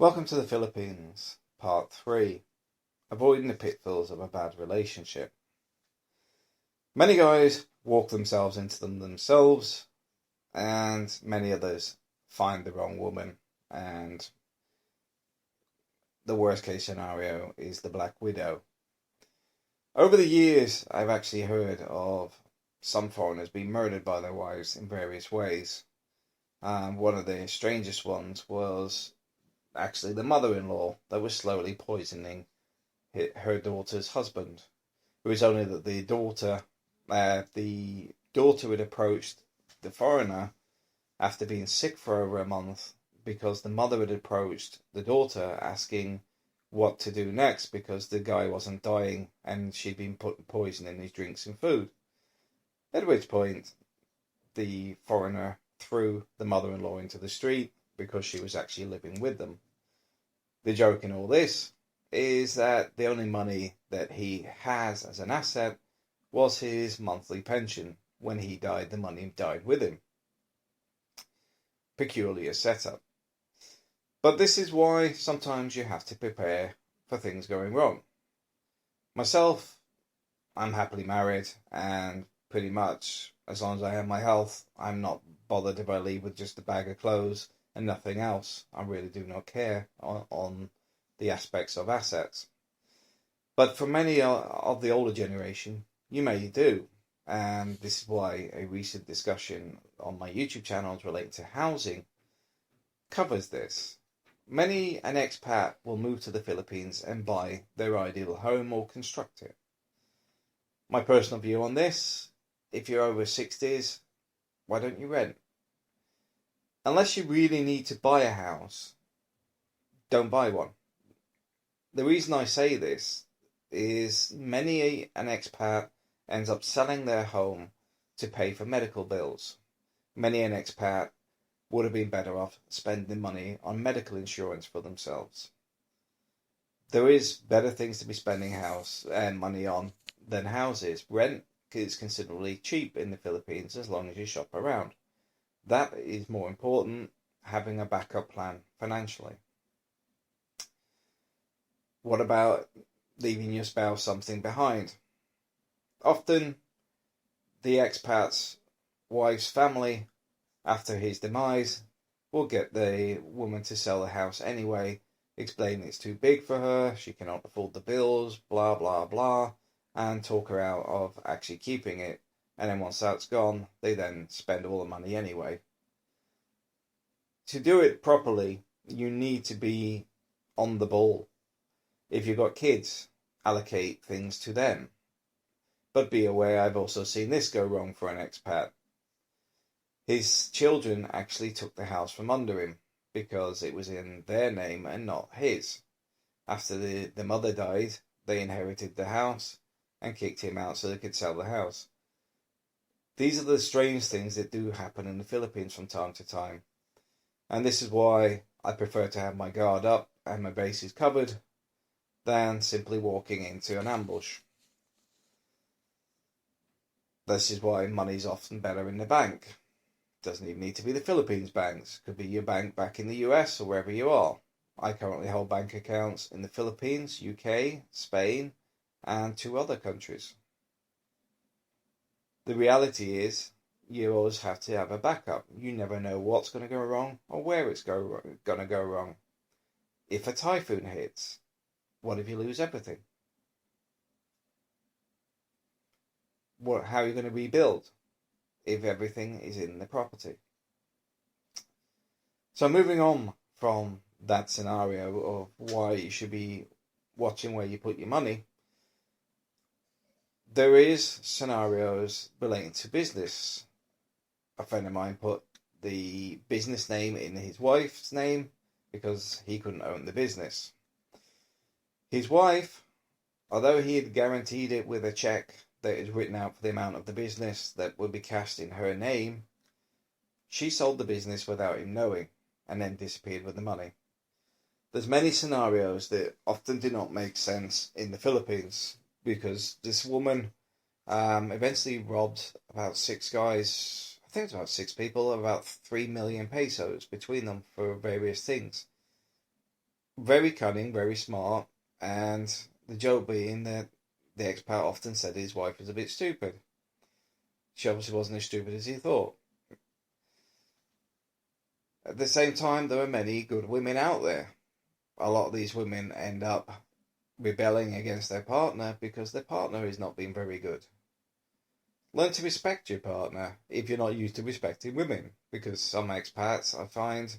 Welcome to the Philippines, Part 3, Avoiding the Pitfalls of a Bad Relationship. Many guys walk themselves into them themselves, and many others find the wrong woman, and the worst case scenario is the Black Widow. Over the years, I've actually heard of some foreigners being murdered by their wives in various ways. One of the strangest ones was actually the mother-in-law that was slowly poisoning her daughter's husband. It was only that the daughter had approached the foreigner after being sick for over a month because the mother had approached the daughter asking what to do next because the guy wasn't dying and she'd been putting poison in his drinks and food. At which point, the foreigner threw the mother-in-law into the street because she was actually living with them. The joke in all this is that the only money that he has as an asset was his monthly pension. When he died, the money died with him. Peculiar setup. But this is why sometimes you have to prepare for things going wrong. Myself, I'm happily married, and pretty much as long as I have my health, I'm not bothered if I leave with just a bag of clothes and nothing else. I really do not care on the aspects of assets. But for many of the older generation, you may do. And this is why a recent discussion on my YouTube channels related to housing covers this. Many an expat will move to the Philippines and buy their ideal home or construct it. My personal view on this, if you're over 60s, why don't you rent? Unless you really need to buy a house, don't buy one. The reason I say this is many an expat ends up selling their home to pay for medical bills. Many an expat would have been better off spending money on medical insurance for themselves. There is better things to be spending money on than houses. Rent is considerably cheap in the Philippines as long as you shop around. That is more important, having a backup plan financially. What about leaving your spouse something behind? Often, the expat's wife's family, after his demise, will get the woman to sell the house anyway, explain it's too big for her, she cannot afford the bills, blah blah blah, and talk her out of actually keeping it. And then once that's gone, they then spend all the money anyway. To do it properly, you need to be on the ball. If you've got kids, allocate things to them. But be aware, I've also seen this go wrong for an expat. His children actually took the house from under him because it was in their name and not his. After the mother died, they inherited the house and kicked him out so they could sell the house. These are the strange things that do happen in the Philippines from time to time. And this is why I prefer to have my guard up and my bases covered than simply walking into an ambush. This is why money's often better in the bank. Doesn't even need to be the Philippines banks. Could be your bank back in the US or wherever you are. I currently hold bank accounts in the Philippines, UK, Spain, and 2 other countries. The reality is, you always have to have a backup. You never know what's going to go wrong or where it's going to go wrong. If a typhoon hits, what if you lose everything? How are you going to rebuild if everything is in the property? So moving on from that scenario of why you should be watching where you put your money, there is scenarios relating to business. A friend of mine put the business name in his wife's name because he couldn't own the business. His wife, although he had guaranteed it with a check that is written out for the amount of the business that would be cashed in her name, she sold the business without him knowing and then disappeared with the money. There's many scenarios that often do not make sense in the Philippines because this woman eventually robbed about 6 guys, I think it's about 6 people, about 3 million pesos between them for various things. Very cunning, very smart, and the joke being that the expat often said his wife was a bit stupid. She obviously wasn't as stupid as he thought. At the same time, there are many good women out there. A lot of these women end up rebelling against their partner because their partner is not being very good. Learn to respect your partner if you're not used to respecting women, because some expats I find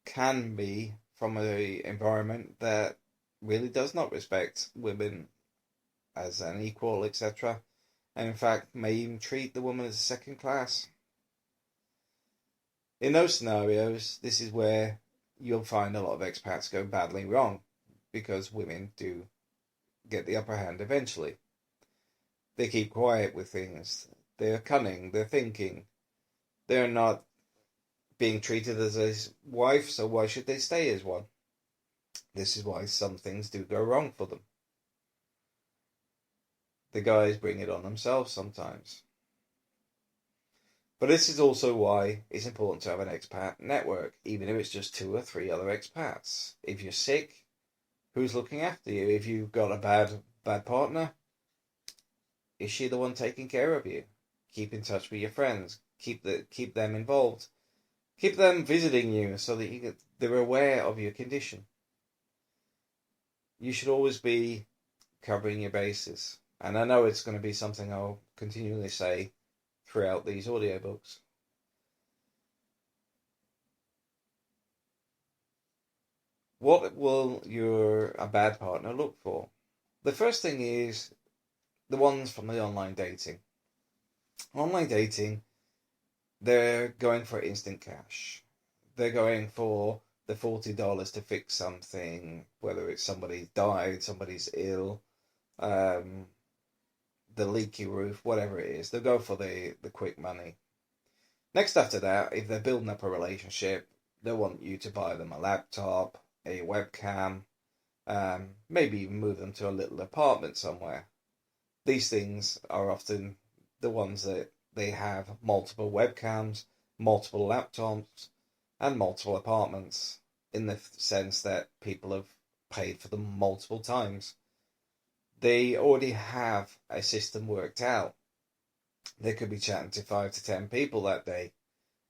can be from an environment that really does not respect women as an equal, etc., and in fact may even treat the woman as a second class. In those scenarios, this is where you'll find a lot of expats go badly wrong, because women do get the upper hand eventually. They keep quiet with things. They're cunning. They're thinking. They're not being treated as a wife, so why should they stay as one? This is why some things do go wrong for them. The guys bring it on themselves sometimes. But this is also why it's important to have an expat network, even if it's just 2 or 3 other expats. If you're sick, who's looking after you? If you've got a bad partner, is she the one taking care of you? Keep in touch with your friends. Keep them involved. Keep them visiting you so that they're aware of your condition. You should always be covering your bases. And I know it's going to be something I'll continually say throughout these audiobooks. What will a bad partner look for? The first thing is the ones from the online dating. Online dating, they're going for instant cash. They're going for the $40 to fix something, whether it's somebody died, somebody's ill, the leaky roof, whatever it is. They'll go for the quick money. Next after that, if they're building up a relationship, they'll want you to buy them a laptop, a webcam, maybe even move them to a little apartment somewhere. These things are often the ones that they have multiple webcams, multiple laptops, and multiple apartments, in the sense that people have paid for them multiple times. They already have a system worked out. They could be chatting to 5 to 10 people that day,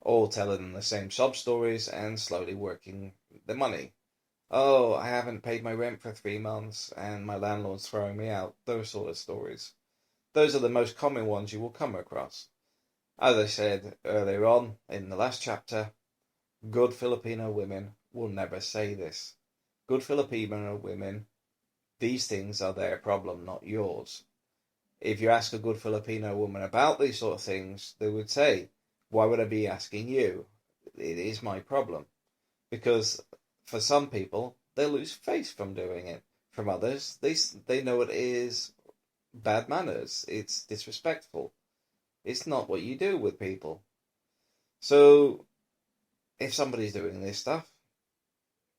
all telling them the same sob stories and slowly working the money. Oh, I haven't paid my rent for 3 months and my landlord's throwing me out. Those sort of stories. Those are the most common ones you will come across. As I said earlier on in the last chapter, good Filipino women will never say this. Good Filipino women, these things are their problem, not yours. If you ask a good Filipino woman about these sort of things, they would say, why would I be asking you? It is my problem. Because for some people, they lose face from doing it. From others, they know it is bad manners. It's disrespectful. It's not what you do with people. So, if somebody's doing this stuff,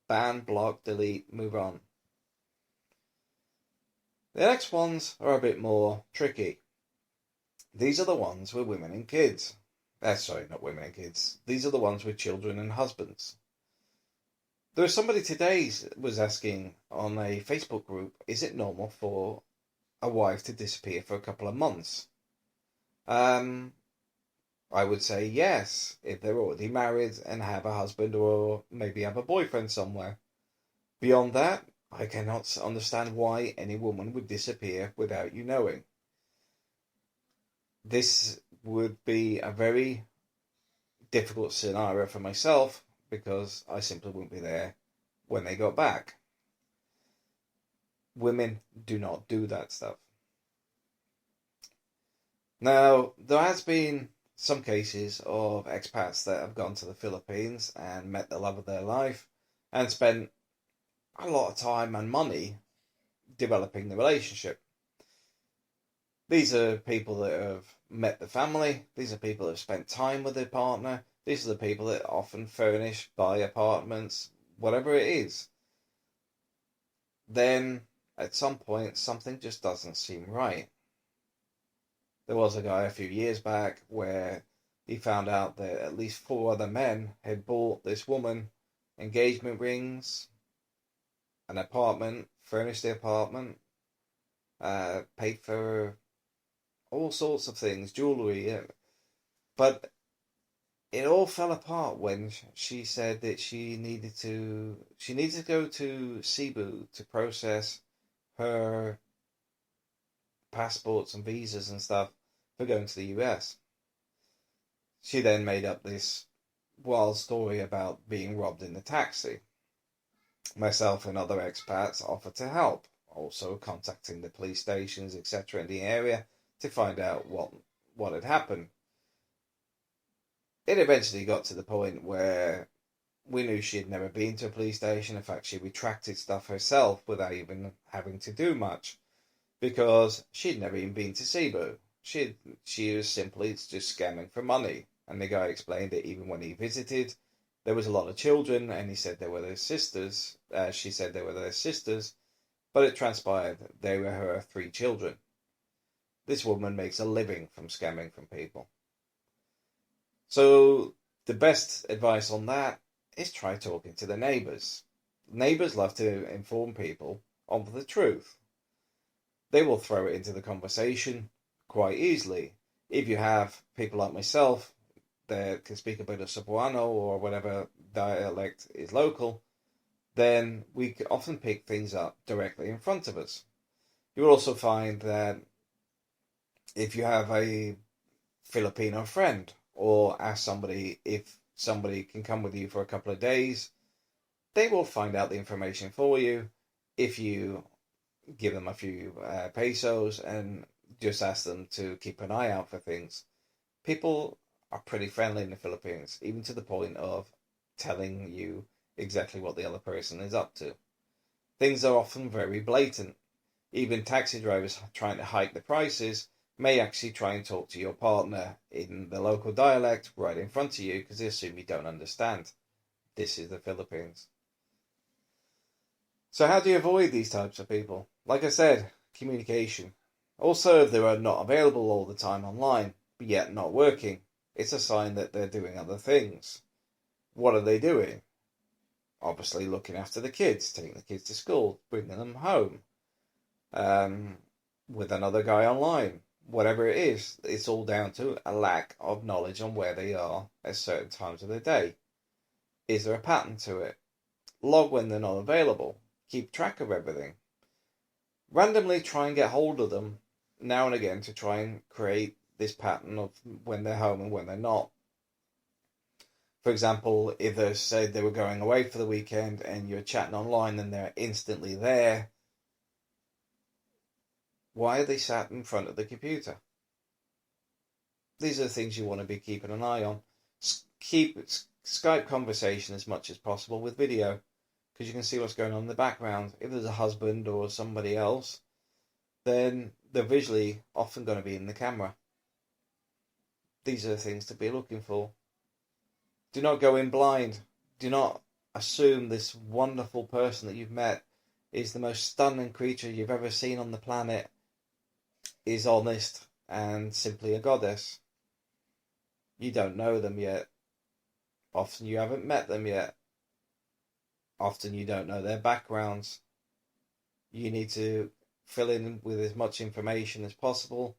ban, block, delete, move on. The next ones are a bit more tricky. These are the ones with women and kids. Sorry, not women and kids. These are the ones with children and husbands. There was somebody today was asking on a Facebook group, is it normal for a wife to disappear for a couple of months? I would say yes, if they're already married and have a husband or maybe have a boyfriend somewhere. Beyond that, I cannot understand why any woman would disappear without you knowing. This would be a very difficult scenario for myself because I simply wouldn't be there when they got back. Women do not do that stuff. Now, there has been some cases of expats that have gone to the Philippines and met the love of their life and spent a lot of time and money developing the relationship. These are people that have met the family. These are people that have spent time with their partner. These are the people that often furnish, buy apartments, whatever it is. Then, at some point, something just doesn't seem right. There was a guy a few years back where he found out that at least 4 other men had bought this woman engagement rings, an apartment, furnished the apartment, paid for all sorts of things, jewellery, yeah. But it all fell apart when she said that she needed to go to Cebu to process her passports and visas and stuff for going to the US. She then made up this wild story about being robbed in the taxi. Myself and other expats offered to help, also contacting the police stations, etc. in the area to find out what had happened. It eventually got to the point where we knew she had never been to a police station. In fact, she retracted stuff herself without even having to do much, because she'd never even been to Cebu. She was simply just scamming for money. And the guy explained that even when he visited, there was a lot of children, and he said they were their sisters. She said they were their sisters, but it transpired they were her 3 children. This woman makes a living from scamming from people. So the best advice on that is try talking to the neighbours. Neighbours love to inform people of the truth. They will throw it into the conversation quite easily. If you have people like myself that can speak a bit of Cebuano or whatever dialect is local, then we can often pick things up directly in front of us. You will also find that if you have a Filipino friend, or ask somebody if somebody can come with you for a couple of days, they will find out the information for you if you give them a few pesos and just ask them to keep an eye out for things. People are pretty friendly in the Philippines, even to the point of telling you exactly what the other person is up to. Things are often very blatant. Even taxi drivers trying to hike the prices may actually try and talk to your partner in the local dialect right in front of you because they assume you don't understand. This is the Philippines. So how do you avoid these types of people? Like I said, communication. Also, if they are not available all the time online, but yet not working, it's a sign that they're doing other things. What are they doing? Obviously looking after the kids, taking the kids to school, bringing them home, with another guy online. Whatever it is, it's all down to a lack of knowledge on where they are at certain times of the day. Is there a pattern to it? Log when they're not available. Keep track of everything. Randomly try and get hold of them now and again to try and create this pattern of when they're home and when they're not. For example, if they said they were going away for the weekend and you're chatting online and they're instantly there, why are they sat in front of the computer? These are the things you want to be keeping an eye on. Keep Skype conversation as much as possible with video, because you can see what's going on in the background. If there's a husband or somebody else, then they're visually often going to be in the camera. These are the things to be looking for. Do not go in blind. Do not assume this wonderful person that you've met is the most stunning creature you've ever seen on the planet, is honest and simply a goddess. You don't know them yet. Often you haven't met them yet. Often you don't know their backgrounds. You need to fill in with as much information as possible,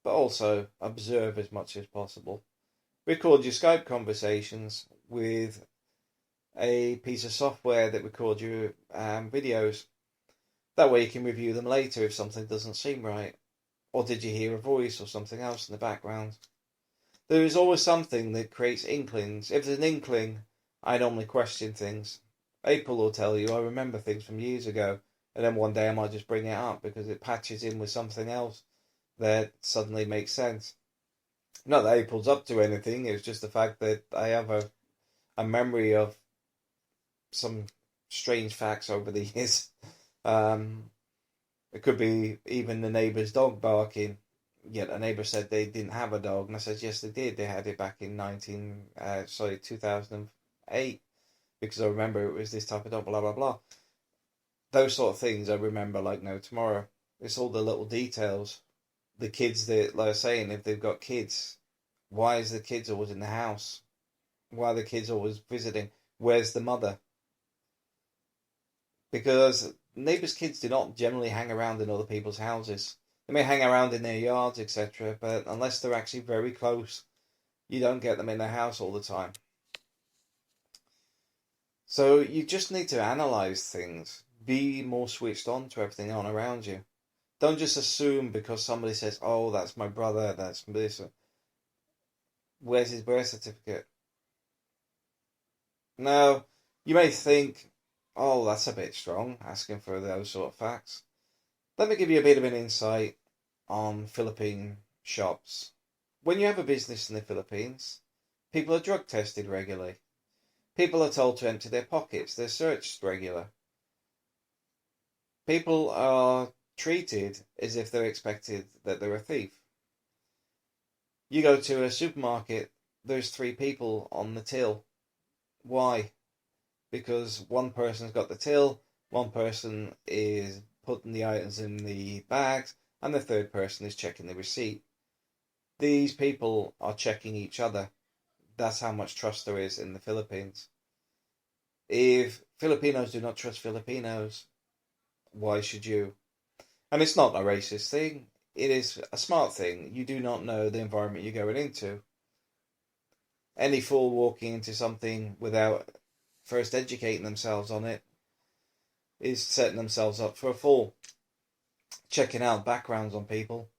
but also observe as much as possible. Record your Skype conversations with a piece of software that records your videos. That way you can review them later if something doesn't seem right. Or did you hear a voice or something else in the background? There is always something that creates inklings. If there's an inkling, I normally question things. April will tell you I remember things from years ago, and then one day I might just bring it up because it patches in with something else that suddenly makes sense. Not that April's up to anything, it's just the fact that I have a memory of some strange facts over the years. It could be even the neighbour's dog barking. Yet a neighbour said they didn't have a dog, and I said yes they did. They had it back in 2008, because I remember it was this type of dog. Blah blah blah. Those sort of things I remember like no tomorrow. It's all the little details. The kids that, like I was saying, if they've got kids, why is the kids always in the house? Why are the kids always visiting? Where's the mother? because neighbours' kids do not generally hang around in other people's houses. They may hang around in their yards, etc., but unless they're actually very close, you don't get them in their house all the time. So you just need to analyse things. Be more switched on to everything on around you. Don't just assume because somebody says, oh, that's my brother, that's this. Where's his birth certificate? Now, you may think, oh, that's a bit strong, asking for those sort of facts. Let me give you a bit of an insight on Philippine shops. When you have a business in the Philippines, people are drug tested regularly. People are told to empty their pockets. They're searched regular. People are treated as if they're expected that they're a thief. You go to a supermarket, there's 3 people on the till. Why? Because one person's got the till, one person is putting the items in the bags, and the third person is checking the receipt. These people are checking each other. That's how much trust there is in the Philippines. If Filipinos do not trust Filipinos, why should you? And it's not a racist thing. It is a smart thing. You do not know the environment you're going into. Any fool walking into something without first educating themselves on it is setting themselves up for a fall. Checking out backgrounds on people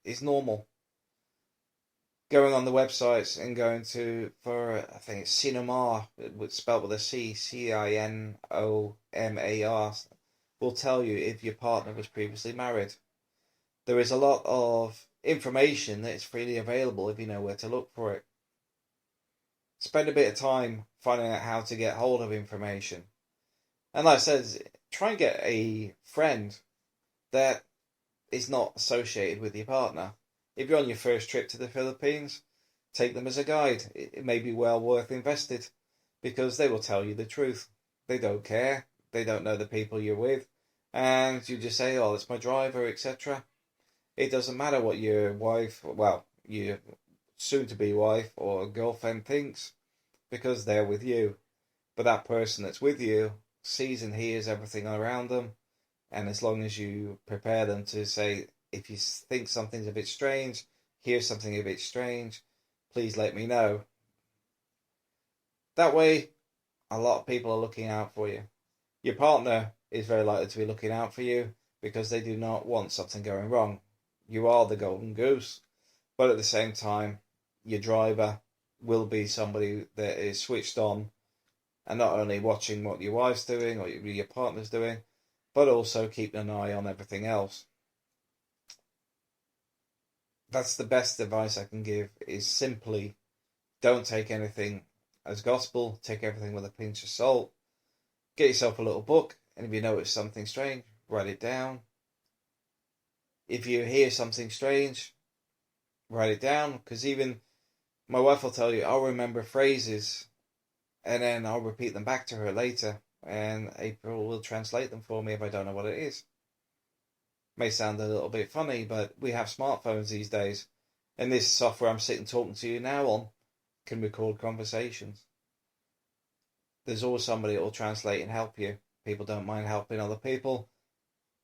is normal. Going on the websites and going for I think it's Cinomar, spelled with a C, Cinomar, will tell you if your partner was previously married. There is a lot of information that is freely available if you know where to look for it. Spend a bit of time finding out how to get hold of information. And like I said, try and get a friend that is not associated with your partner. If you're on your first trip to the Philippines, take them as a guide. It may be well worth invested because they will tell you the truth. They don't care. They don't know the people you're with. And you just say, oh, it's my driver, etc. It doesn't matter what your wife, your soon-to-be wife or girlfriend thinks because they're with you. But that person that's with you sees and hears everything around them. And as long as you prepare them to say, if you think something's a bit strange, hear something a bit strange, please let me know. That way, a lot of people are looking out for you. Your partner is very likely to be looking out for you because they do not want something going wrong. You are the golden goose, but at the same time, your driver will be somebody that is switched on and not only watching what your wife's doing or your partner's doing, but also keeping an eye on everything else. That's the best advice I can give, is simply don't take anything as gospel, take everything with a pinch of salt. Get yourself a little book, and if you notice something strange, write it down. If you hear something strange, write it down, because even my wife will tell you, I'll remember phrases, and then I'll repeat them back to her later, and April will translate them for me if I don't know what it is. May sound a little bit funny, but we have smartphones these days, and this software I'm sitting talking to you now on can record conversations. There's always somebody that will translate and help you. People don't mind helping other people,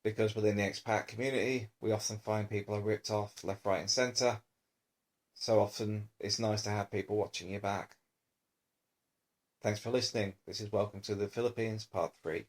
because within the expat community, we often find people are ripped off left, right and centre. So often it's nice to have people watching your back. Thanks for listening. This is Welcome to the Philippines, Part 3.